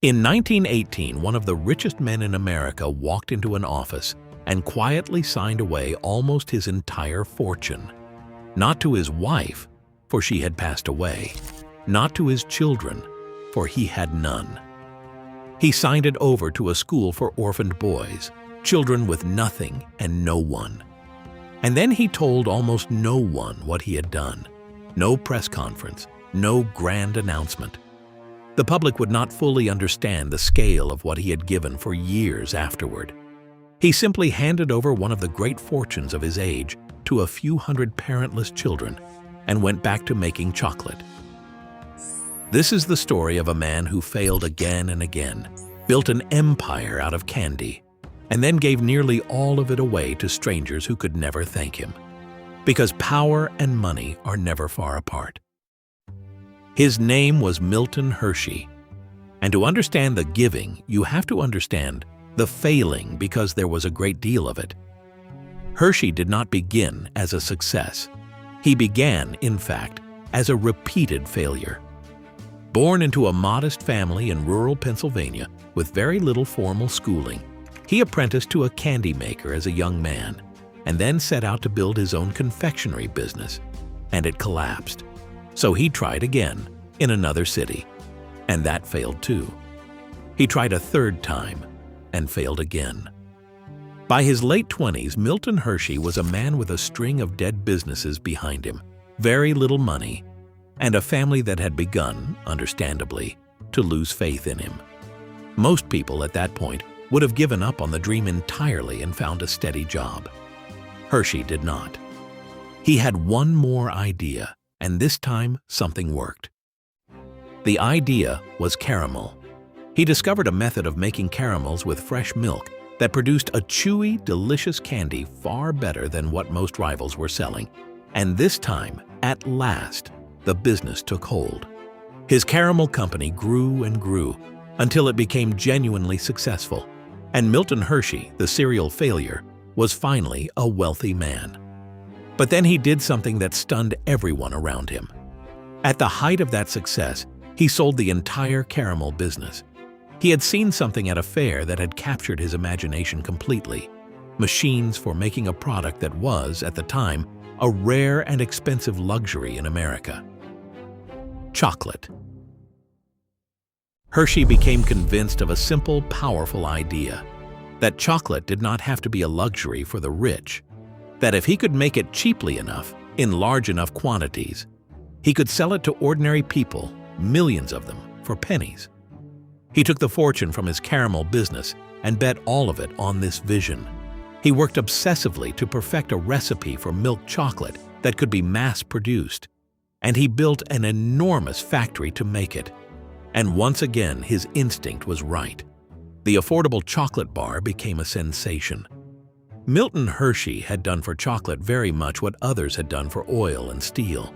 In 1918, one of the richest men in America walked into an office and quietly signed away almost his entire fortune. Not to his wife, for she had passed away. Not to his children, for he had none. He signed it over to a school for orphaned boys, children with nothing and no one. And then he told almost no one what he had done. No press conference, no grand announcement. The public would not fully understand the scale of what he had given for years afterward. He simply handed over one of the great fortunes of his age to a few hundred parentless children and went back to making chocolate. This is the story of a man who failed again and again, built an empire out of candy, and then gave nearly all of it away to strangers who could never thank him. Because power and money are never far apart. His name was Milton Hershey. And to understand the giving, you have to understand the failing, because there was a great deal of it. Hershey did not begin as a success. He began, in fact, as a repeated failure. Born into a modest family in rural Pennsylvania with very little formal schooling, he apprenticed to a candy maker as a young man, and then set out to build his own confectionery business, and it collapsed. So he tried again in another city, and that failed too. He tried a third time and failed again. By his late 20s, Milton Hershey was a man with a string of dead businesses behind him, very little money, and a family that had begun, understandably, to lose faith in him. Most people at that point would have given up on the dream entirely and found a steady job. Hershey did not. He had one more idea, and this time something worked. The idea was caramel. He discovered a method of making caramels with fresh milk that produced a chewy, delicious candy far better than what most rivals were selling. And this time, at last, the business took hold. His caramel company grew and grew until it became genuinely successful, and Milton Hershey, the serial failure, was finally a wealthy man. But then he did something that stunned everyone around him. At the height of that success, he sold the entire caramel business. He had seen something at a fair that had captured his imagination completely: machines for making a product that was, at the time, a rare and expensive luxury in America. Chocolate. Hershey became convinced of a simple, powerful idea: that chocolate did not have to be a luxury for the rich, that if he could make it cheaply enough, in large enough quantities, he could sell it to ordinary people, millions of them, for pennies. He took the fortune from his caramel business and bet all of it on this vision. He worked obsessively to perfect a recipe for milk chocolate that could be mass-produced, and he built an enormous factory to make it. And once again, his instinct was right. The affordable chocolate bar became a sensation. Milton Hershey had done for chocolate very much what others had done for oil and steel.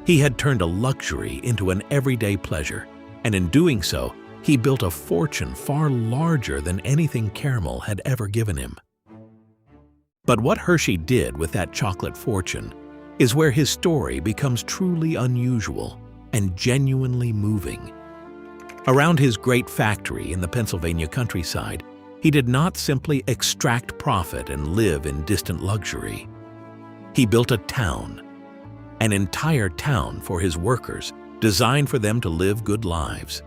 He had turned a luxury into an everyday pleasure, and in doing so, he built a fortune far larger than anything caramel had ever given him. But what Hershey did with that chocolate fortune is where his story becomes truly unusual and genuinely moving. Around his great factory in the Pennsylvania countryside, he did not simply extract profit and live in distant luxury. He built a town, an entire town for his workers, designed for them to live good lives.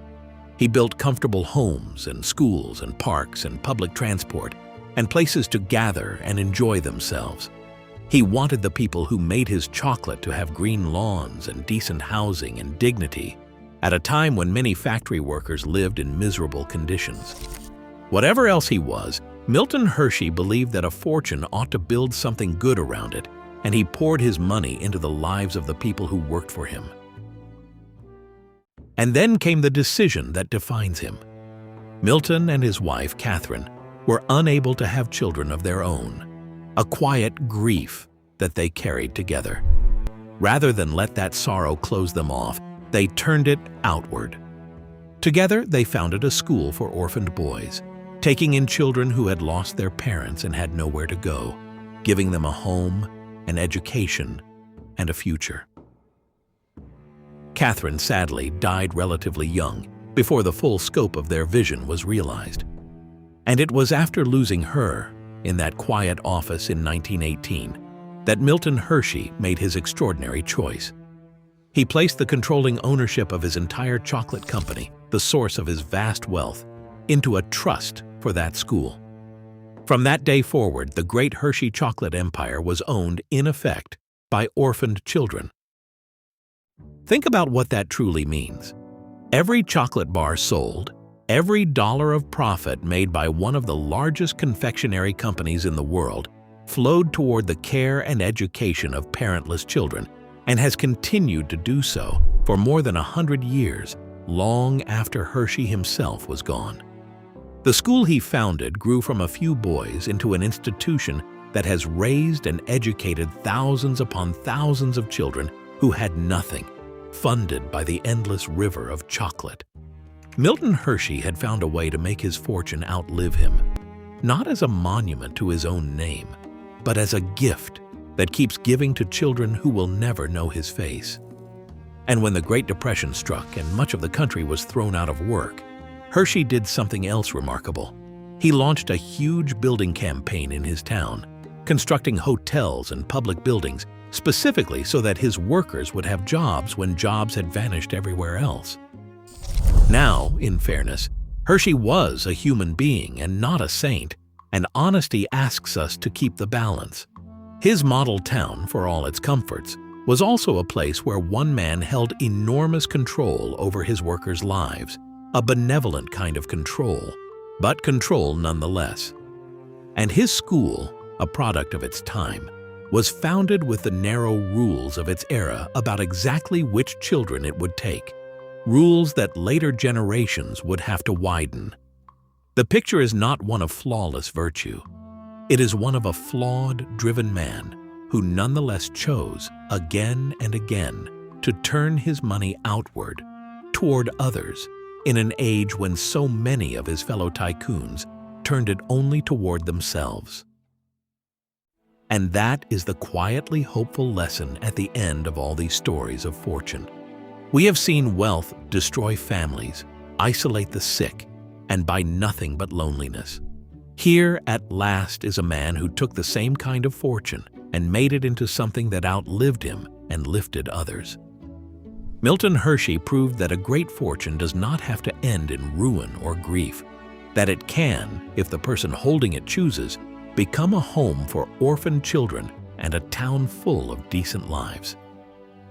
He built comfortable homes and schools and parks and public transport and places to gather and enjoy themselves. He wanted the people who made his chocolate to have green lawns and decent housing and dignity, at a time when many factory workers lived in miserable conditions. Whatever else he was, Milton Hershey believed that a fortune ought to build something good around it, and he poured his money into the lives of the people who worked for him. And then came the decision that defines him. Milton and his wife, Catherine, were unable to have children of their own, a quiet grief that they carried together. Rather than let that sorrow close them off, they turned it outward. Together, they founded a school for orphaned boys, taking in children who had lost their parents and had nowhere to go, giving them a home, an education, and a future. Catherine sadly died relatively young, before the full scope of their vision was realized. And it was after losing her, in that quiet office in 1918, that Milton Hershey made his extraordinary choice. He placed the controlling ownership of his entire chocolate company, the source of his vast wealth, into a trust for that school. From that day forward, the great Hershey chocolate empire was owned, in effect, by orphaned children. Think about what that truly means. Every chocolate bar sold, every dollar of profit made by one of the largest confectionery companies in the world flowed toward the care and education of parentless children, and has continued to do so for more than 100 years, long after Hershey himself was gone. The school he founded grew from a few boys into an institution that has raised and educated thousands upon thousands of children who had nothing, funded by the endless river of chocolate. Milton Hershey had found a way to make his fortune outlive him, not as a monument to his own name, but as a gift that keeps giving to children who will never know his face. And when the Great Depression struck and much of the country was thrown out of work, Hershey did something else remarkable. He launched a huge building campaign in his town, constructing hotels and public buildings specifically so that his workers would have jobs when jobs had vanished everywhere else. Now, in fairness, Hershey was a human being and not a saint, and honesty asks us to keep the balance. His model town, for all its comforts, was also a place where one man held enormous control over his workers' lives, a benevolent kind of control, but control nonetheless. And his school, a product of its time, was founded with the narrow rules of its era about exactly which children it would take, rules that later generations would have to widen. The picture is not one of flawless virtue. It is one of a flawed, driven man who nonetheless chose, again and again, to turn his money outward, toward others, in an age when so many of his fellow tycoons turned it only toward themselves. And that is the quietly hopeful lesson at the end of all these stories of fortune. We have seen wealth destroy families, isolate the sick, and buy nothing but loneliness. Here, at last, is a man who took the same kind of fortune and made it into something that outlived him and lifted others. Milton Hershey proved that a great fortune does not have to end in ruin or grief, that it can, if the person holding it chooses, become a home for orphaned children and a town full of decent lives.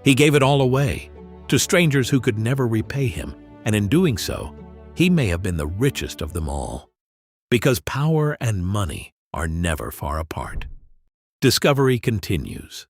He gave it all away to strangers who could never repay him, and in doing so, he may have been the richest of them all. Because power and money are never far apart. Discovery continues.